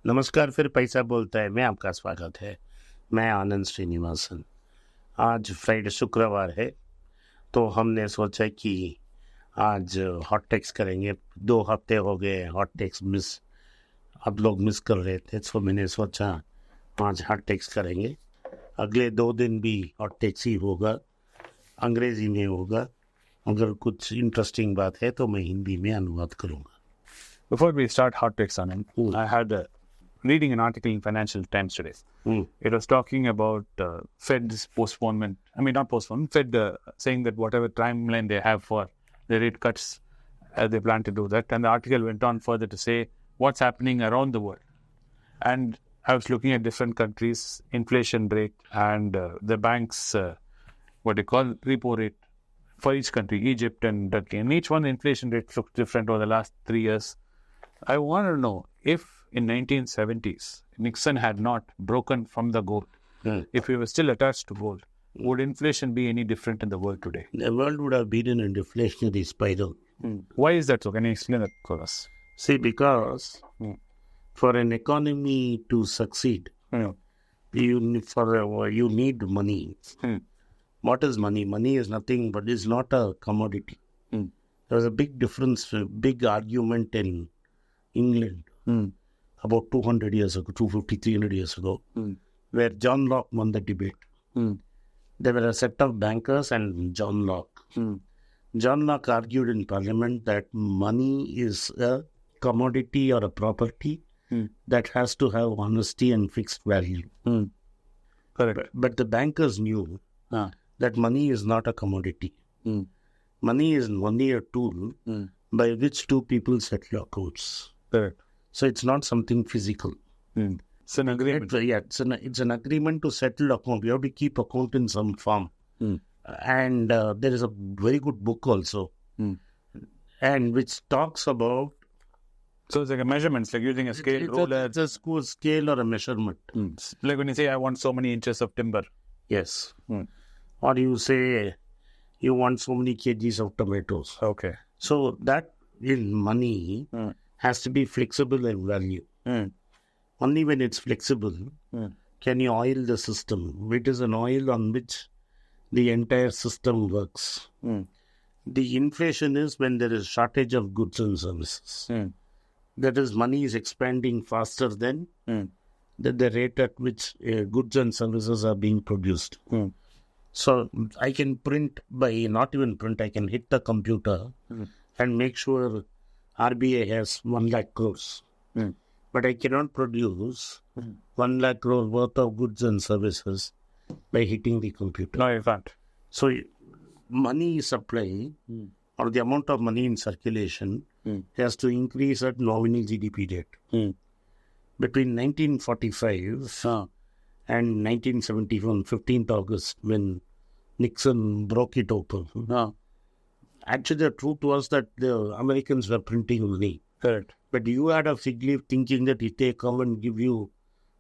नमस्कार। फिर पैसा बोलता है में आपका स्वागत है। मैं आनंद श्रीनिवासन। आज फ्राइडे शुक्रवार है, तो हमने सोचा कि आज हॉट टेक्स करेंगे। 2 हफ्ते हो गए हॉट टेक्स मिस, अब लोग मिस कर रहे थे, तो मैंने सोचा आज हॉट टेक्स करेंगे। अगले 2 दिन भी हॉट टेक्स ही होगा, अंग्रेजी में होगा। अगर कुछ इंटरेस्टिंग बात है तो मैं हिंदी में अनुवाद करूँगा। Before we start hot takes, Anand, I had reading an article in Financial Times today. It was talking about Fed's postponement. I mean, not postponement. Fed saying that whatever timeline they have for the rate cuts, they plan to do that. And the article went on further to say what's happening around the world. And I was looking at different countries' inflation rate and the banks, what they call repo rate for each country, Egypt and Turkey. And each one, the inflation rate looks different over the last 3 years. I want to know if in 1970s Nixon had not broken from the gold, if we were still attached to gold, would inflation be any different in the world today? The world would have been in a deflationary spiral. Why is that so? Can you explain that for us? See, because for an economy to succeed, you need money. What is money? Money is nothing but is not a commodity. There was a big difference, a big argument in England about 200 years ago, 250, 300 years ago, where John Locke won the debate. There were a set of bankers and John Locke. John Locke argued in Parliament that money is a commodity or a property that has to have honesty and fixed value. Correct. But the bankers knew that money is not a commodity. Money is only a tool by which two people settle accounts. Correct. So it's not something physical. It's an agreement. It's an agreement to settle account. You have to keep account in some form. And there is a very good book also, and which talks about. So it's like a measurement, it's like using a scale, ruler. It's a school scale or a measurement. Like when you say, I want so many inches of timber. Yes. Or you say, you want so many kgs of tomatoes. Okay. So that in money has to be flexible in value. Only when it's flexible can you oil the system. It is an oil on which the entire system works. The inflation is when there is shortage of goods and services. That is, money is expanding faster than the rate at which goods and services are being produced. So I can print not even print, I can hit the computer and make sure RBI has 1 lakh crores. But I cannot produce 1 lakh crore worth of goods and services by hitting the computer. No, you can't. So money supply or the amount of money in circulation has to increase at nominal GDP rate. Between 1945 and 1971, 15th August, when Nixon broke it open. Actually, the truth was that the Americans were printing money. Correct. But you had a fig leaf thinking that if they come and give you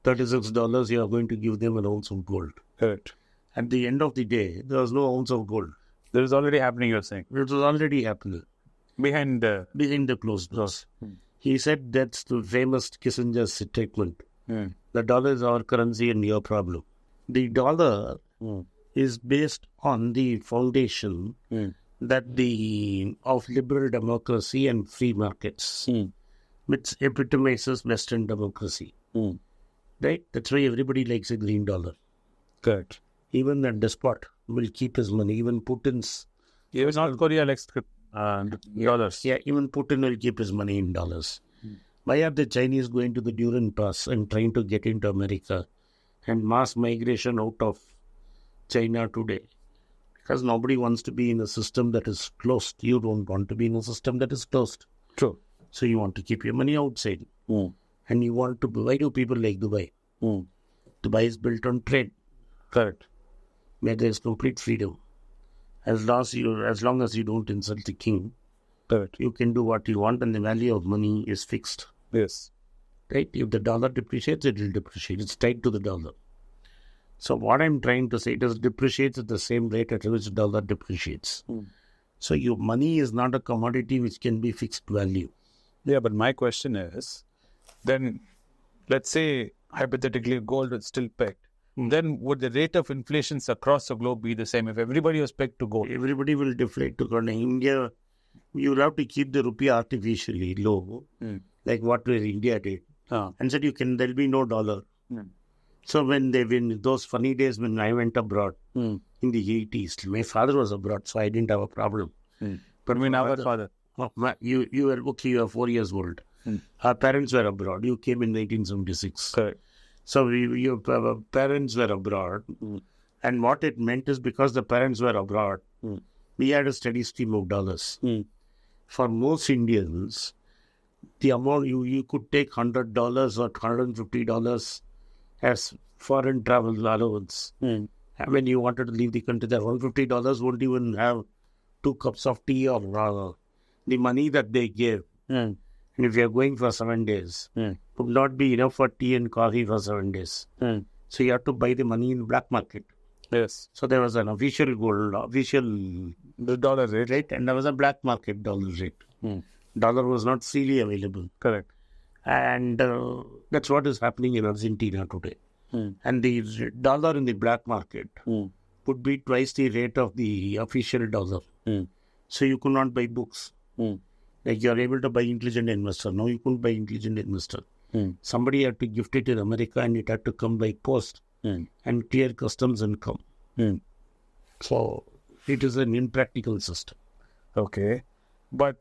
$36, you are going to give them an ounce of gold. Correct. At the end of the day, there was no ounce of gold. This is already happening, you're saying? It was already happening. Behind the closed doors. He said that's the famous Kissinger's statement. The dollar is our currency and your problem. The dollar is based on the foundation that of liberal democracy and free markets, which epitomizes Western democracy. Right? That's why everybody likes a green dollar. Correct. Even the despot will keep his money. Even Putin's... Even North Korea likes dollars. Yeah, even Putin will keep his money in dollars. Why are the Chinese going to the Duran Pass and trying to get into America and mass migration out of China today? Because nobody wants to be in a system that is closed. You don't want to be in a system that is closed. True. So you want to keep your money outside. And you want to... Why do people like Dubai? Dubai is built on trade. Correct. Where there is complete freedom. As long as you don't insult the king, Correct. You can do what you want and the value of money is fixed. Yes. Right? If the dollar depreciates, it will depreciate. It's tied to the dollar. So what I'm trying to say, it depreciates at the same rate at which the dollar depreciates. So your money is not a commodity which can be fixed value. Yeah, but my question is, then let's say hypothetically gold is still pegged, then would the rate of inflations across the globe be the same if everybody was pegged to gold? Everybody will deflate to gold. In India, you will have to keep the rupee artificially low, like what India did. And said there'll be no dollar. So when those funny days when I went abroad in the 80s, my father was abroad, so I didn't have a problem. But our father. You were okay, you are 4 years old. Our parents were abroad. You came in 1976. Correct. So your parents were abroad. And what it meant is because the parents were abroad, we had a steady stream of dollars. For most Indians, the amount you could take $100 or $150 as foreign travel allowance. And when you wanted to leave the country, that $150 won't even have 2 cups of tea or the money that they gave. And if you're going for 7 days, would not be enough for tea and coffee for 7 days. So you have to buy the money in the black market. Yes. So there was an official the dollar rate, and there was a black market dollar rate. Dollar was not freely available. Correct. And that's what is happening in Argentina today. And the dollar in the black market would be twice the rate of the official dollar. So you could not buy books. Like you are able to buy Intelligent Investor. No, you couldn't buy Intelligent Investor. Somebody had to gift it in America and it had to come by post and clear customs and come. So it is an impractical system. Okay. But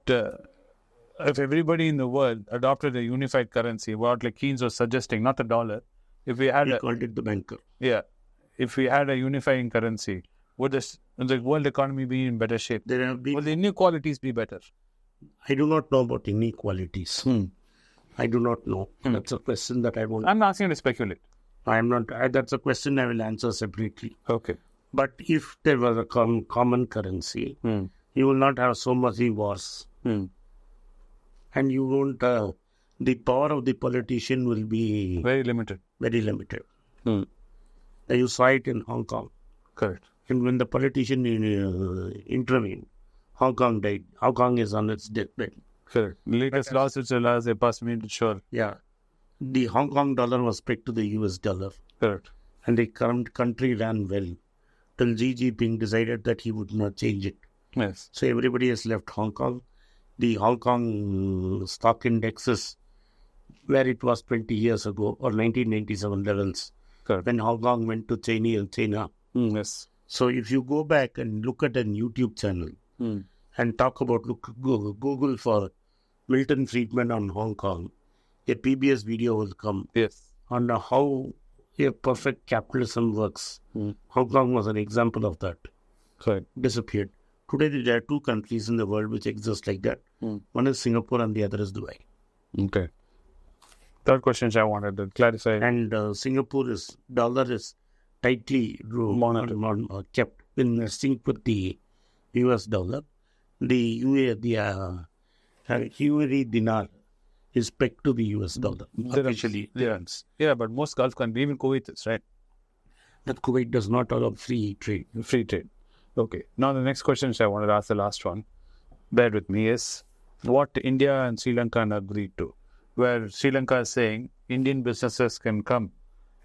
if everybody in the world adopted a unified currency, what like Keynes was suggesting, not the dollar, if we had called it the banker. Yeah. If we had a unifying currency, would the world economy be in better shape? Would the inequalities be better? I do not know about inequalities. I do not know. That's a question that I won't. I'm asking to speculate. I am not. That's a question I will answer separately. Okay. But if there was a common currency, you will not have so much wars. And you won't. The power of the politician will be very limited. Very limited. You saw it in Hong Kong. Correct. And when the politician intervened, Hong Kong died. Hong Kong is on its deathbed. Correct. Latest lawsuits they passed me to sure. Yeah. The Hong Kong dollar was pegged to the US dollar. Correct. And the current country ran well till Xi Jinping decided that he would not change it. Yes. So everybody has left Hong Kong. The Hong Kong stock indexes where it was 20 years ago or 1997 levels. Correct. When Hong Kong went to China. Yes. So if you go back and look at a YouTube channel and talk about Google for Milton Friedman on Hong Kong, a PBS video will come on how a perfect capitalism works. Hong Kong was an example of that. Correct. Disappeared. Today there are 2 countries in the world which exist like that. One is Singapore and the other is Dubai. Okay. Third question I wanted to clarify. And Singapore's dollar is tightly kept in sync with the US dollar. The UAE dinar is pegged to the US dollar. Officially. Yeah, but most Gulf countries, even Kuwait is, right? But Kuwait does not allow free trade. Free trade. Okay. Now the next question I wanted to ask, the last one, bear with me, is what India and Sri Lanka agreed to, where Sri Lanka is saying Indian businesses can come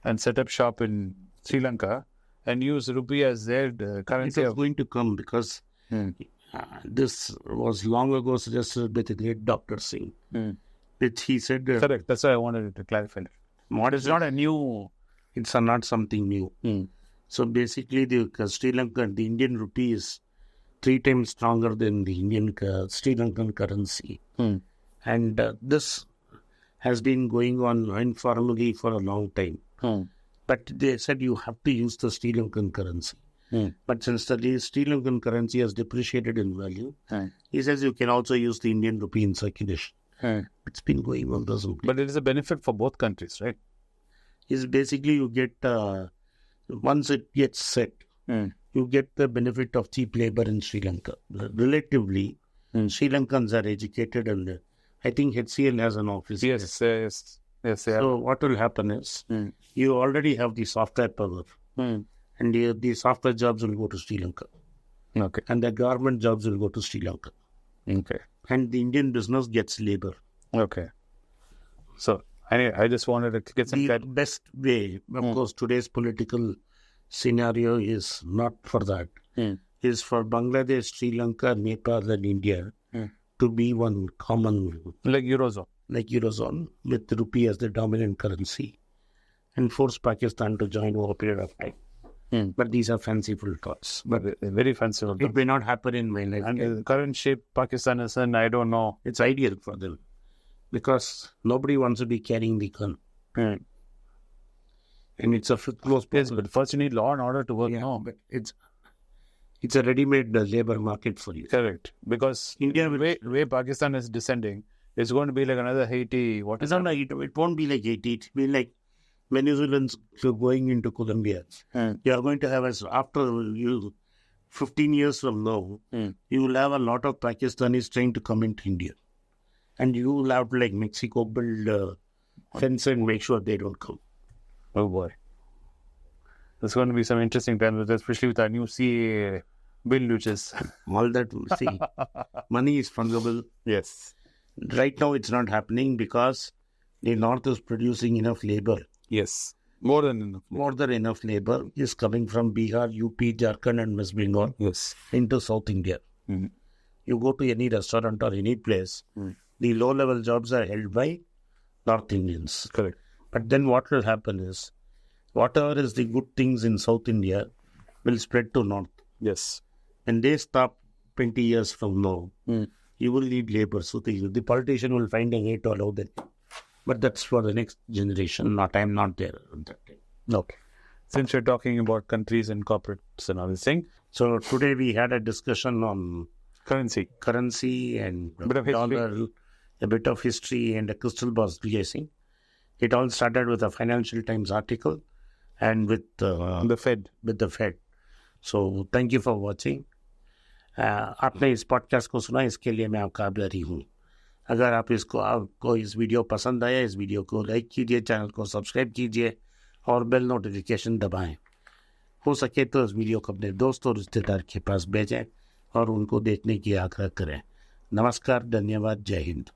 and set up shop in Sri Lanka and use rupee as their currency. It is going to come because this was long ago suggested by the great Dr. Singh. Which he said... Correct. That's why I wanted to clarify. It's not a new... It's not something new. So basically, the Sri Lankan, the Indian rupee is 3 times stronger than the Sri Lankan currency. And this has been going on informally for a long time. But they said you have to use the Sri Lankan currency. But since the Sri Lankan currency has depreciated in value, he says you can also use the Indian rupee in circulation. It's been going on, doesn't it? But it is a benefit for both countries, right? Is basically you get, once it gets set, you get the benefit of cheap labor in Sri Lanka. Relatively, Sri Lankans are educated and I think HCL has an office. Yes. So what will happen is, you already have the software power and the software jobs will go to Sri Lanka. Okay. And the government jobs will go to Sri Lanka. Okay. And the Indian business gets labor. Okay. So Anyway, I just wanted to get some The clarity. best way, of course, today's political scenario is not for that. Is for Bangladesh, Sri Lanka, Nepal, and India to be one common, Like Eurozone. like Eurozone, with the rupee as the dominant currency, and force Pakistan to join over a period of time. But these are fanciful thoughts. But Very fanciful. it may not happen in my lifetime. And the current shape Pakistan is in, I don't know. It's ideal for them because nobody wants to be carrying the gun. And it's a close Yes, but first you need law and order to work. No, but it's a ready-made labor market for you. correct. Because India will, way Pakistan is descending, it's going to be like another Haiti. What is it's not like it won't be like Haiti. It will be like Venezuelans going into Colombia. You are going to have, after you, 15 years from now, you will have a lot of Pakistanis trying to come into India. And you will have to, like Mexico, build a fence and make sure they don't come. Oh boy. There's going to be some interesting times, especially with our new CAA bill, which is... All that, see, money is fungible. Yes. Right now, it's not happening because the North is producing enough labor. Yes. More than enough. More than enough labor is coming from Bihar, UP, Jharkhand, and West Bengal Yes. into South India. You go to any restaurant or any place, the low-level jobs are held by North Indians. Correct. But then what will happen is, whatever is the good things in South India will spread to North. Yes. When they stop 20 years from now, you will need labor. So the politician will find a way to allow that. But that's for the next generation. I'm not there at that time. Okay. Since we're talking about countries and corporates and all this thing, So today we had a discussion on currency and bit of history. dollar, a bit of history and a crystal ball gazing. It all started with a Financial Times article and with the Fed. the Fed. So thank you for watching. आपने इस podcast को सुना, इसके लिए मैं आपका आभारी हूँ. अगर आपको इस वीडियो पसंद आया, इस वीडियो को लाइक कीजिए, चैनल को सब्सक्राइब कीजिए और बेल नोटिफिकेशन दबाएं. हो सके तो इस वीडियो को अपने दोस्त और रिश्तेदार के पास भेजें और उनको देखने की आग्रह करें. नमस्कार, धन्यवाद, जय हिंद.